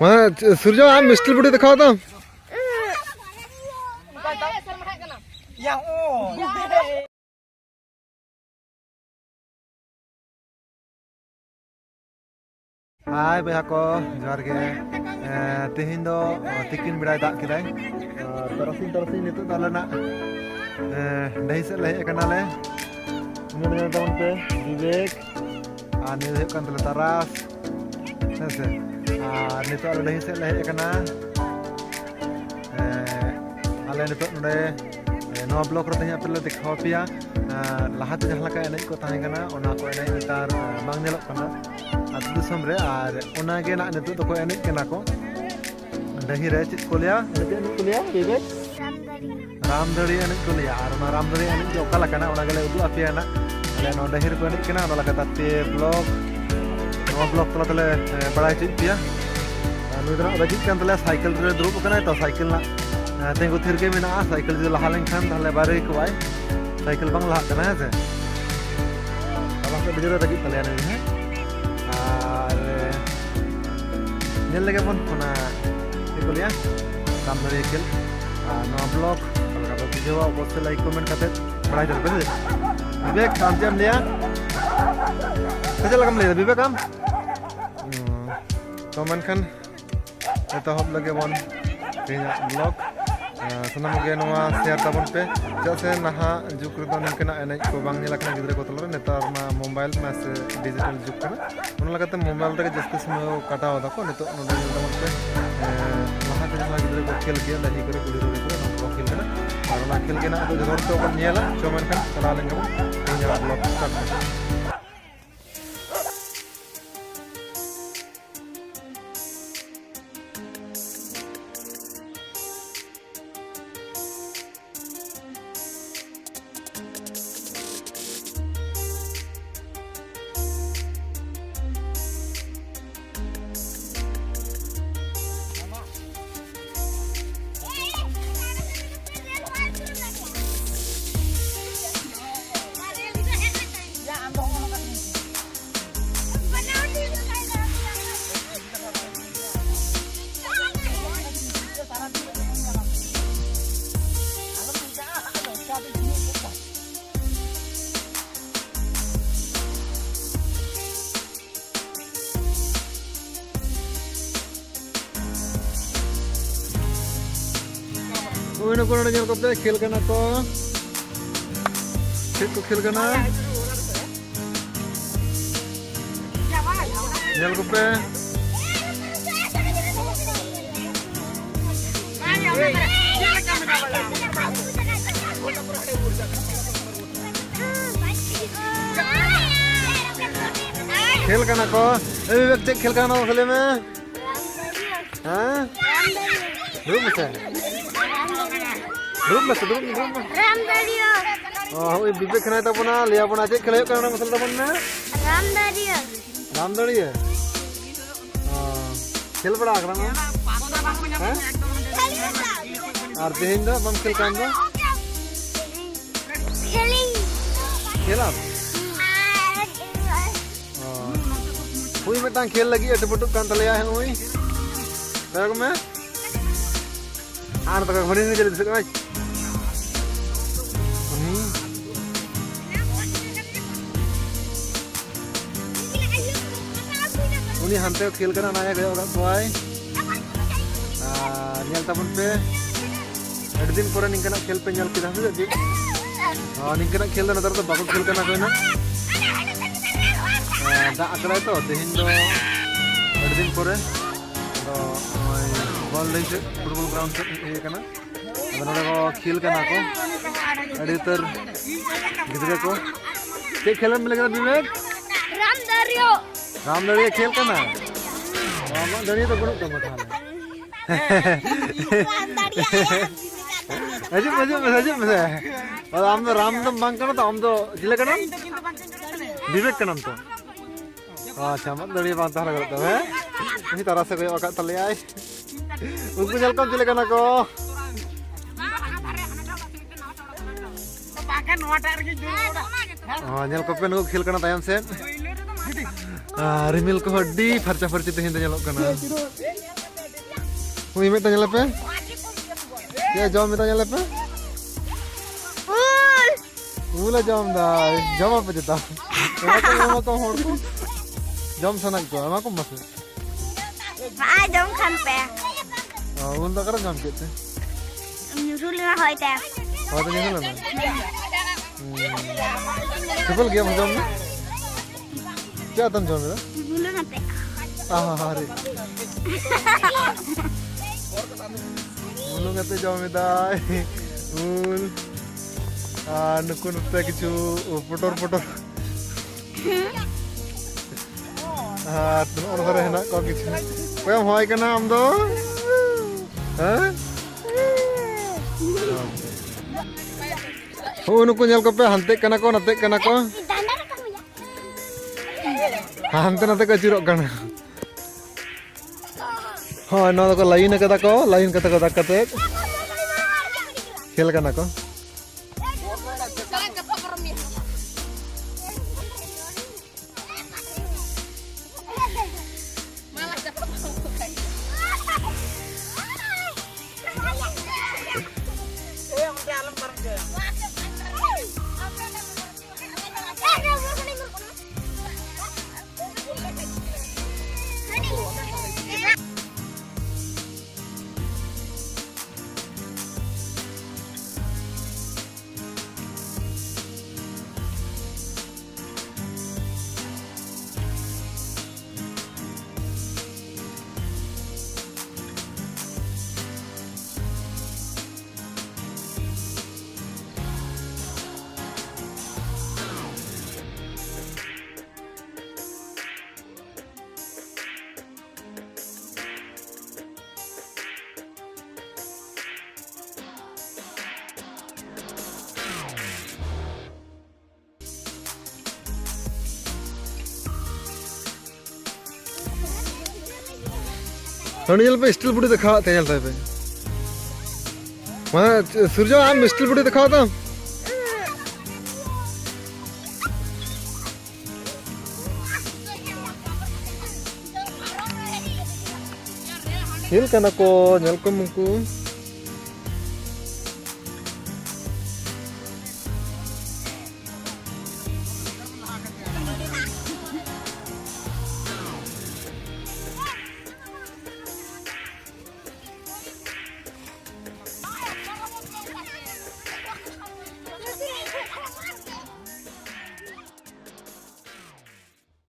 वहाँ सूर्य आप मिस्टर बुढ़ी दिखाओ तो हाय भैया को जोहार के तेहिन दो तिकिन बिड़ाय दाग किदाय तरसिन नितो दालना दही से लहे कनाले उन्होंने तवन पे विवेक आने हे कन तले तरास से नितो आले दही से लहे कना आले नितो नडे नवा ब्लॉक रे तहिया पे दिखाओ पिया लाहाते जहां लका एनै को ताहे कना ओना को एनै नेतार बांग नेलोक कना आतु दिसम रे आर ओना गे ना नितो तो को एनै कना को दही रे चित को लिया विवेक रामदड़ी एनै को लिया आर ओना रामदड़ी एनै जो ओका लका ना ओना गेले उदु आपिया ना आले नो दही रे को एनै कना ओना लका ताते ब्लॉक नवा ब्लॉक तला तले बड़ाय चित पिया नुदरा बजित कान तले साइकिल रे दुरुब कना तो साइकिल ना तेंगु थिर के मेना साइकिल जो लहा लेंखान ताहले बारे को आय साइकिल बांग लहा कना है से अब बिजरा तगी तले आने है और नेल लगे बन कोना को लिया रामदड़ी खेल नवा ब्लॉग अलगा तो वीडियो अवश्य लाइक कमेंट करते बड़ा चल पे विवेक शांति हम लिया कजल कम ले विवेक हम कमेंट खान तो हम लगे बन ब्लॉग सनाम गे नवा शेयर ताबन पे जैसे नहा जुग रे नंकना एनै को बांग नेलाकना गिद्रे को तलरे नेतार मा मोबाइल मा से डिजिटल जुग कना उन लगाते मोबाइल रे जस्ते समय काटाव दा को नितो नोडे ताबन पे वहां के जमा गिद्रे को खेल के लही करे गुड़ी रोड़ी करे नो खेल कना और ना खेल के ना तो जरूर तो बन नेला चोमन खान चला लेंगे इन ब्लॉग स्टार्ट कोई को जल को पे खेल करना को खेल करना जल को पे खेल करना को व्यक्ति खेल करना खेले में हाँ रूम से रामदड़िया ओए विवेक खना तबना लिया बना जे खेले करना मसल तबन ना रामदड़िया खेल बड़ा आगरा ना हैं और देहिन दा बम खेल कान दो खेला हुई में खेल लगी अटपटुक कान तले है हुई बैग में आर तक घड़ी नहीं चली सका उन्हीं हंते खेल करना नया गया होगा बॉय नेल तबन पे अड़ दिन पर निकना खेल पे नेल किदा से जी निकना खेल ना तर तो बाको खेल करना कोई ना दा अकड़ा तो तेहिन दो अड़ दिन पर तो बॉल ले से फुटबॉल ग्राउंड से ये करना नोडे को खेल करना को अड़ी तर गिदरे को के खेलन में लगा विवेक रामदड़िया खेल करना रामदड़िया तो गुण कम था अजब और राम तो मांग करना तो हम तो जिले का नाम विवेक का नाम तो अच्छा मत दड़िया बांध तारा करता है इसी तरह से कोई वक्त तले आए उनको जल कम जिले का ना को जल को पेन को खेल करना तायम से रिमिल को हड्डी फरचा फरची तेहिन तो जलोग कना Ui mẹ tanya lepe. Ya jom mẹ tanya lepe. Ula jom dah. Jom apa cerita? Emang kau horku. Jom sana itu. Emang aku masuk. Jom sampai. Unda kerana jom kita. Nyusul lah hoy teh. Oh tanya lah. Sebel game jom ni. क्या तुम germ मेरा? Nyusul nanti. hari. Mulung kata jom dah. Mul. Nukun utte kichu putor. Orang orang hendak kau kichu. Kau yang hoy kena am do? Nukun nyal kau pe hantek kena kau natek kena kau. Hantar nanti kau curok kan? Nol kau lain kata katek. Khel kan aku? Nol pe steel budi dekha te nyal pe. Mana Surjo am steel budi dekha ta? Hil kana ko nyal ko mungku.